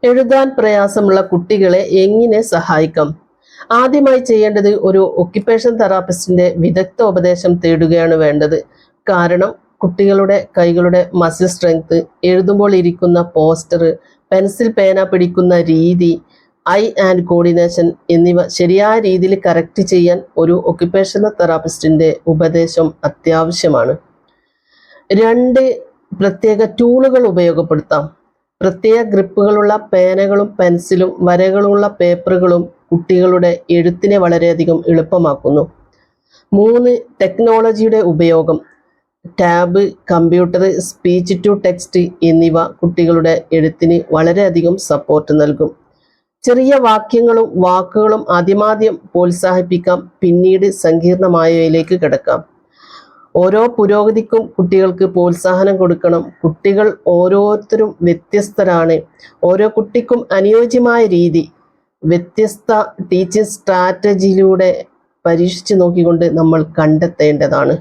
എഴുതാൻ പ്രയാസമുള്ള കുട്ടികളെ എങ്ങനെ സഹായിക്കാം? ആദ്യമായി ചെയ്യേണ്ടത് ഒരു ഒക്യുപേഷൻ തെറാപ്പിസ്റ്റിന്റെ വിദഗ്ധ ഉപദേശം തേടുകയാണ് വേണ്ടത്. കാരണം കുട്ടികളുടെ കൈകളുടെ മസിൽ സ്ട്രെങ്ത്, എഴുതുമ്പോൾ ഇരിക്കുന്ന പോസ്റ്റർ, പെൻസിൽ പേന പിടിക്കുന്ന രീതി, ഐ ആൻഡ് കോർഡിനേഷൻ എന്നിവ ശരിയായ രീതിയിൽ കറക്റ്റ് ചെയ്യാൻ ഒരു ഒക്യുപേഷണൽ തെറാപ്പിസ്റ്റിന്റെ ഉപദേശം അത്യാവശ്യമാണ്. 2 പ്രത്യേക ടൂളുകൾ ഉപയോഗപ്പെടുത്താം. പ്രത്യേക ഗ്രിപ്പുകളുള്ള പേനകളും പെൻസിലും വരകളുള്ള പേപ്പറുകളും കുട്ടികളുടെ എഴുത്തിനെ വളരെയധികം എളുപ്പമാക്കുന്നു. 3 ടെക്നോളജിയുടെ ഉപയോഗം. Tab, computer, speech to text എന്നിവ കുട്ടികളുടെ എഴുത്തിന് വളരെയധികം സപ്പോർട്ട് നൽകും. ചെറിയ വാക്യങ്ങളും വാക്കുകളും ആദ്യമാദ്യം പ്രോത്സാഹിപ്പിക്കാം, പിന്നീട് സങ്കീർണമായവയിലേക്ക് കിടക്കാം. ഓരോ പുരോഗതിക്കും കുട്ടികൾക്ക് പ്രോത്സാഹനം കൊടുക്കണം. കുട്ടികൾ ഓരോരുത്തരും വ്യത്യസ്തരാണ്. ഓരോ കുട്ടിക്കും അനുയോജ്യമായ രീതി വ്യത്യസ്ത ടീച്ചിങ് സ്ട്രാറ്റജിയിലൂടെ പരീക്ഷിച്ചു നോക്കിക്കൊണ്ട് നമ്മൾ കണ്ടെത്തേണ്ടതാണ്.